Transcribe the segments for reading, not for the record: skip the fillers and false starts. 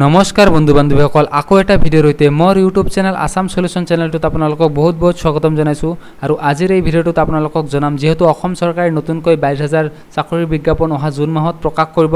নমস্কাৰ বন্ধু বান্ধৱীসকল, আকৌ এটা ভিডিঅ'ৰ সৈতে মোৰ ইউটিউব চেনেল আসাম সলিউশন চেনেলটোত আপোনালোকক বহুত বহুত স্বাগতম জনাইছোঁ। আৰু আজিৰ এই ভিডিঅ'টোত আপোনালোকক জনাম, যিহেতু অসম চৰকাৰে নতুনকৈ 22,000 চাকৰিৰ বিজ্ঞাপন অহা জুন মাহত প্ৰকাশ কৰিব,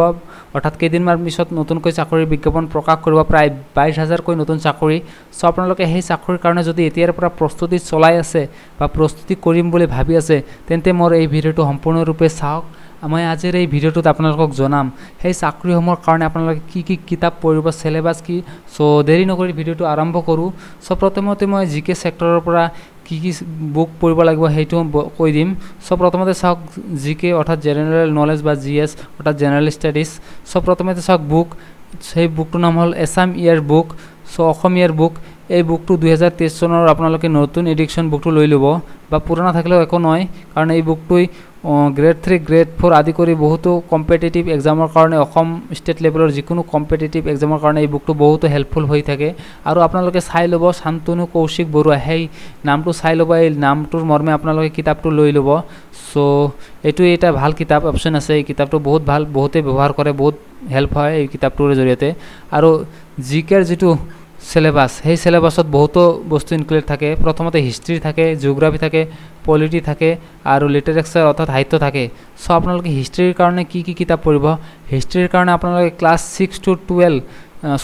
অৰ্থাৎ কেইদিনমান পিছত নতুনকৈ চাকৰিৰ বিজ্ঞাপন প্ৰকাশ কৰিব, প্ৰায় 22,000কৈ নতুন চাকৰি। চ' আপোনালোকে সেই চাকৰিৰ কাৰণে যদি এতিয়াৰ পৰা প্ৰস্তুতি চলাই আছে বা প্ৰস্তুতি কৰিম বুলি ভাবি আছে, তেন্তে মোৰ এই ভিডিঅ'টো সম্পূৰ্ণৰূপে চাওক। মই আজিৰ এই ভিডিঅ'টোত আপোনালোকক জনাম সেই চাকৰিসমূহৰ কাৰণে আপোনালোকে কি কি কিতাপ পঢ়িব, সিলেবাস কি। চ' দেৰি নকৰি ভিডিঅ'টো আৰম্ভ কৰোঁ। চ' প্ৰথমতে মই জিকে ছেক্টৰৰ পৰা কি কি বুক পঢ়িব লাগিব সেইটো কৈ দিম। চ' প্ৰথমতে চাওক জিকে অৰ্থাৎ জেনেৰেল নলেজ বা GS অৰ্থাৎ জেনেৰেল ষ্টাডিজ। চ' প্ৰথমতে চাওক বুক, সেই বুকটোৰ নাম হ'ল এছাম ইয়াৰ বুক। চ' অসমীয়াৰ বুক। এই বুকটো 2023 চনৰ আপোনালোকে নতুন এডিশ্যন বুকটো লৈ ল'ব, বা পুৰণা থাকিলেও একো নহয়, কাৰণ এই বুকটোই গ্ৰেড 3 গ্ৰেড 4 আদি কৰি বহুতো কম্পিটিটিভ এক্সামৰ কাৰণে, অসম ষ্টেট লেভেলৰ যিকোনো কম্পিটিটিভ এক্সামৰ কাৰণে এই বুকটো বহুতো হেল্পফুল হৈ থাকে। আৰু আপোনালোকে চাই ল'ব, শান্তনু কৌশিক বৰুৱা, সেই নামটো চাই ল'ব, এই নামটোৰ মৰ্মে আপোনালোকে কিতাপটো লৈ ল'ব। চ' এইটো এটা ভাল কিতাপ অপশ্যন আছে, এই কিতাপটো বহুত ভাল, বহুতে ব্যৱহাৰ কৰে, বহুত হেল্প হয় এই কিতাপটোৰ জৰিয়তে। আৰু জিকেৰ যিটো সিলেবাস, সেই সিলেবাসত বহুতো বস্তু ইনক্লুড থাকে। প্ৰথমতে হিষ্ট্ৰী থাকে, জিঅ'গ্ৰাফি থাকে, পলিটি থাকে আৰু লিটাৰেচাৰ অৰ্থাৎ সাহিত্য থাকে। চ' আপোনালোকে হিষ্ট্ৰীৰ কাৰণে কি কি কিতাপ পঢ়িব, হিষ্ট্ৰীৰ কাৰণে আপোনালোকে ক্লাছ 6 to 12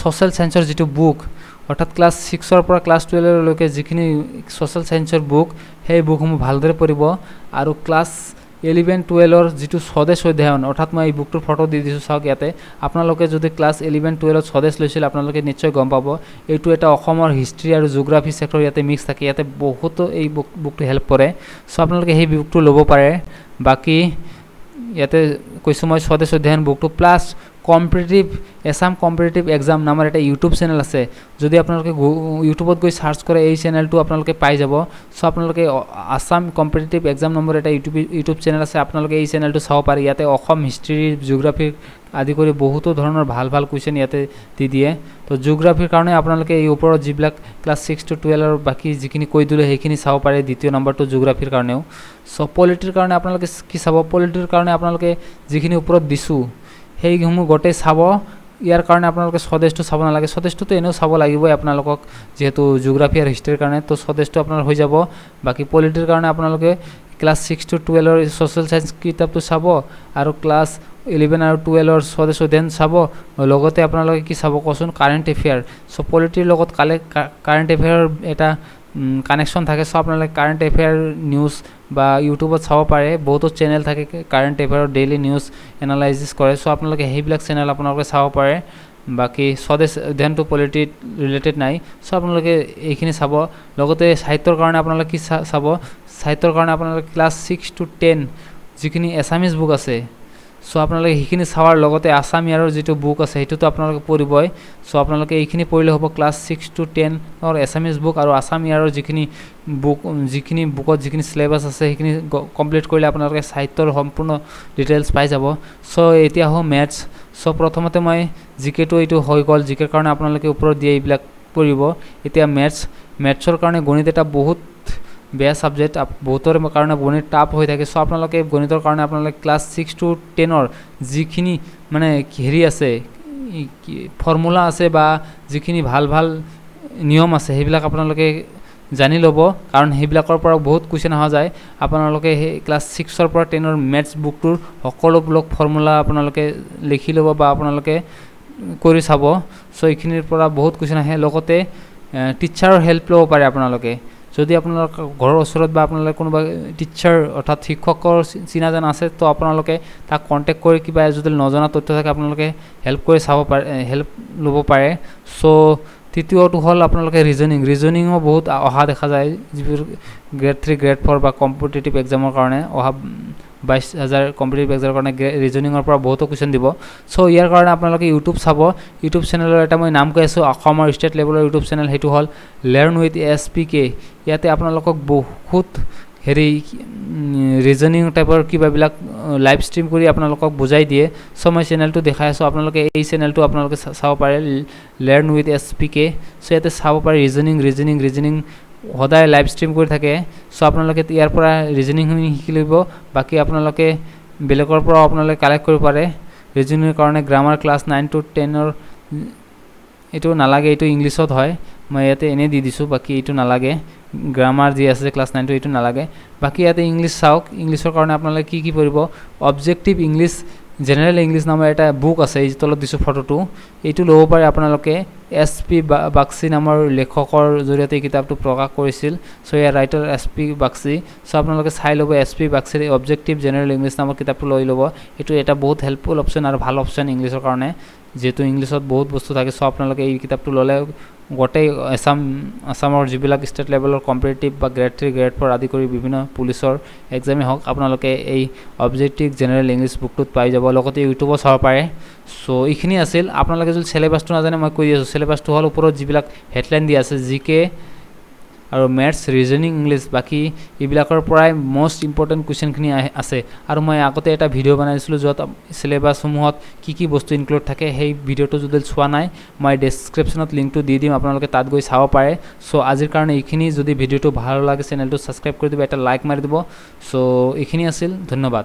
ছ'চিয়েল ছায়েন্সৰ যিটো বুক, অৰ্থাৎ ক্লাছ 6ৰ পৰা ক্লাছ 12লৈকে যিখিনি ছ'চিয়েল ছায়েন্সৰ বুক, সেই বুকসমূহ ভালদৰে পঢ়িব। আৰু ক্লাছ 11-12ৰ যিটো স্বদেশ অধ্যয়ন, অৰ্থাৎ মই এই বুকটোৰ ফটো দি দিছোঁ, চাওক ইয়াতে। আপোনালোকে যদি ক্লাছ 11-12ত স্বদেশ লৈছিল, আপোনালোকে নিশ্চয় গম পাব এইটো এটা অসমৰ হিষ্ট্ৰী আৰু জিঅ'গ্ৰাফি ছেক্টৰ ইয়াতে মিক্স থাকে, ইয়াতে বহুতো এই বুকটো হেল্প কৰে। চ' আপোনালোকে সেই বুকটো ল'ব পাৰে। বাকী ইয়াতে কৈছোঁ মই স্বদেশ অধ্যয়ন বুকটো, plus competitive Assam competitive exam নামৰ এটা ইউটিউব চেনেল আছে। যদি আপোনালোকে ইউটিউবত গৈ চাৰ্চ কৰে, এই চেনেলটো আপোনালোকে পাই যাব। চ' আপোনালোকে আছাম কম্পিটিটিভ এক্সাম নম্বৰ এটা ইউটিউব চেনেল আছে, আপোনালোকে এই চেনেলটো চাব পাৰে। ইয়াতে অসম হিষ্ট্ৰী, জিঅ'গ্ৰাফি আদি কৰি বহুতো ধৰণৰ ভাল ভাল কুৱেশ্যন ইয়াতে দি দিয়ে। তো জিঅ'গ্ৰাফিৰ কাৰণে আপোনালোকে এই ওপৰত যিবিলাক ক্লাছ 6 to 12 বাকী যিখিনি কৈ দিলোঁ সেইখিনি চাব পাৰে, দ্বিতীয় নম্বৰটো জিঅ'গ্ৰাফিৰ কাৰণেও। চ' পলিটিৰ কাৰণে আপোনালোকে কি চাব, পলিটিৰ কাৰণে আপোনালোকে যিখিনি ওপৰত দিছোঁ সেইসমূহ গোটেই চাব। ইয়াৰ কাৰণে আপোনালোকে স্বদেশটো চাব নালাগে, স্বদেশটোতো এনেও চাব লাগিবই আপোনালোকক, যিহেতু জিঅ'গ্ৰাফি আৰু হিষ্ট্ৰীৰ কাৰণে, তো স্বদেশটো আপোনাৰ হৈ যাব। বাকী পলিটিৰ কাৰণে আপোনালোকে ক্লাছ 6 to 12ৰ ছ'চিয়েল ছায়েন্স কিতাপটো চাব, আৰু ক্লাছ 11 আৰু 12ৰ স্বদেশ অধ্যয়ন চাব। লগতে আপোনালোকে কি চাব কচোন, কাৰেণ্ট এফেয়াৰ। চ' পলিটিৰ লগত কাৰেণ্ট এফেয়াৰৰ এটা কানেকশ্যন থাকে। চ' আপোনালোকে কাৰেণ্ট এফেয়াৰ নিউজ বা ইউটিউবত চাব পাৰে, বহুতো চেনেল থাকে কাৰেণ্ট এফেয়াৰৰ ডেইলি নিউজ এনালাইচিছ কৰে। চ' আপোনালোকে সেইবিলাক চেনেল আপোনালোকে চাব পাৰে। বাকী স্বদেশ অধ্যয়নটো পলিটিত ৰিলেটেড নাই, চ' আপোনালোকে এইখিনি চাব। লগতে সাহিত্যৰ কাৰণে আপোনালোকে কি চাব, সাহিত্যৰ কাৰণে আপোনালোকে ক্লাছ 6 to 10 যিখিনি এছামিজ বুক আছে, চ' আপোনালোকে সেইখিনি চাৱাৰ লগতে আছাম ইয়াৰৰ যিটো বুক আছে সেইটোতো আপোনালোকে পঢ়িবই। চ' আপোনালোকে এইখিনি পঢ়িলে হ'ব, ক্লাছ 6 to 10ৰ এছামিজ বুক আৰু আছাম ইয়াৰৰ যিখিনি বুকত যিখিনি চিলেবাছ আছে সেইখিনি কমপ্লিট কৰিলে আপোনালোকে সাহিত্যৰ সম্পূৰ্ণ ডিটেইলছ পাই যাব। চ' এতিয়া আহোঁ মেথছ। চ' প্ৰথমতে মই জিকেটো এইটো হৈ গ'ল, জিকেৰ কাৰণে আপোনালোকে ওপৰত দিয়ে এইবিলাক পঢ়িব। এতিয়া মেথছৰ কাৰণে গণিত এটা বহুত বেয়া ছাবজেক্ট, বহুতৰ কাৰণে গণিত টাফ হৈ থাকে। চ' আপোনালোকে গণিতৰ কাৰণে আপোনালোকে ক্লাছ 6 to 10ৰ যিখিনি মানে হেৰি আছে, ফৰ্মুলা আছে বা যিখিনি ভাল ভাল নিয়ম আছে সেইবিলাক আপোনালোকে জানি ল'ব, কাৰণ সেইবিলাকৰ পৰা বহুত কুৱেশ্যন অহা যায়। আপোনালোকে সেই ক্লাছ 6ৰ পৰা 10ৰ মেথছ বুকটোৰ সকলোবিলাক ফৰ্মুলা আপোনালোকে লিখি ল'ব বা আপোনালোকে কৰি চাব। চ' এইখিনিৰ পৰা বহুত কুৱেশ্যন আহে। লগতে টিচাৰৰ হেল্প ল'ব পাৰে আপোনালোকে, যদি আপোনালোকৰ ঘৰৰ ওচৰত বা আপোনালোকে কোনোবা টিচাৰ অৰ্থাৎ শিক্ষকৰ চিনা জানা আছে, তো আপোনালোকে তাক কণ্টেক্ট কৰি কিবা যদি নজনা তথ্য থাকে আপোনালোকে হেল্প কৰি চাব পাৰে, হেল্প ল'ব পাৰে। চ' তৃতীয়টো হ'ল আপোনালোকে ৰিজনিঙো বহুত অহা দেখা যায়, যিবোৰ গ্ৰেড 3 গ্ৰেড 4 বা কম্পিটিটিভ এক্সামৰ কাৰণে অহা 22,000 কম্পিটিটিভ এক্সামৰ কাৰণে ৰিজনিঙৰ পৰা বহুতো কুৱেশ্যন দিব। চ' ইয়াৰ কাৰণে আপোনালোকে ইউটিউব চাব। ইউটিউব চেনেলৰ এটা মই নাম কৈ আছোঁ, অসমৰ ষ্টেট লেভেলৰ ইউটিউব চেনেল, সেইটো হ'ল লাৰ্ণ উইথ SPK। ইয়াতে আপোনালোকক বহুত হেৰি ৰিজনিং টাইপৰ কিবাবিলাক লাইভ ষ্ট্ৰীম কৰি আপোনালোকক বুজাই দিয়ে। চ' মই চেনেলটো দেখাই আছোঁ, আপোনালোকে এই চেনেলটো আপোনালোকে চাব পাৰে, লাৰ্ণ উইথ SPK। চ' ইয়াতে চাব পাৰে ৰিজনিং সদায় লাইভ ষ্ট্ৰীম কৰি থাকে। চ' আপোনালোকে ইয়াৰ পৰা ৰিজনিংখিনি শিকি ল'ব। বাকী আপোনালোকে বেলেগৰ পৰাও আপোনালোকে কালেক্ট কৰিব পাৰে ৰিজনিংৰ কাৰণে। গ্ৰামাৰ ক্লাছ 9 to 10ৰ এইটো নালাগে, এইটো ইংলিছত হয়, মই ইয়াতে এনেই দি দিছোঁ, বাকী এইটো নালাগে। গ্ৰামাৰ যি আছে ক্লাছ 9 এইটো নালাগে। বাকী ইয়াতে ইংলিছ চাওক, ইংলিছৰ কাৰণে আপোনালোকে কি পঢ়িব, অবজেক্টিভ ইংলিছ জেনেৰেল ইংলিছ নামৰ এটা বুক আছে, এই তলত দিছোঁ ফটোটো, এইটো ল'ব পাৰে আপোনালোকে। SP বাগচি নামৰ লেখকৰ জৰিয়তে এই কিতাপটো প্ৰকাশ কৰিছিল। চ' ইয়াৰ ৰাইটাৰ SP বাগচি। চ' আপোনালোকে চাই ল'ব SP বাগচিৰ অবজেক্টিভ জেনেৰেল ইংলিছ নামৰ কিতাপটো লৈ ল'ব। এইটো এটা বহুত হেল্পফুল অপশ্যন আৰু ভাল অপশ্যন ইংলিছৰ কাৰণে, যিহেতু ইংলিছত বহুত বস্তু থাকে। চ' আপোনালোকে এই কিতাপটো ল'লে গোটেই আছামৰ যিবিলাক ষ্টেট লেভেলৰ কম্পিটিটিভ বা গ্ৰেড 3 গ্ৰেড 4 আদি কৰি বিভিন্ন পুলিচৰ এক্সামেই হওক, আপোনালোকে এই অবজেক্টিভ জেনেৰেল ইংলিছ বুকটোত পাই যাব। লগতে ইউটিউবত চাব পাৰে। চ' এইখিনি আছিল। আপোনালোকে যদি চিলেবাছটো নাজানে মই কৈ আছোঁ, চিলেবাছটো হ'ল ওপৰত যিবিলাক হেডলাইন দিয়া আছে, GK আৰু মেথছ, ৰিজনিং, ইংলিছ, বাকী এইবিলাকৰ পৰাই মষ্ট ইম্পৰ্টেণ্ট কুৱেশ্যনখিনি আছে। আৰু মই আগতে এটা ভিডিঅ' বনাইছিলোঁ য'ত চিলেবাছসমূহত কি বস্তু ইনক্লুড থাকে, সেই ভিডিঅ'টো যদি চোৱা নাই মই ডেছক্ৰিপশ্যনত লিংকটো দি দিম, আপোনালোকে তাত গৈ চাব পাৰে। চ' আজিৰ কাৰণে এইখিনি। যদি ভিডিঅ'টো ভাল লাগে চেনেলটো ছাবস্ক্ৰাইব কৰি দিব, এটা লাইক মাৰি দিব। চ' এইখিনি আছিল, ধন্যবাদ।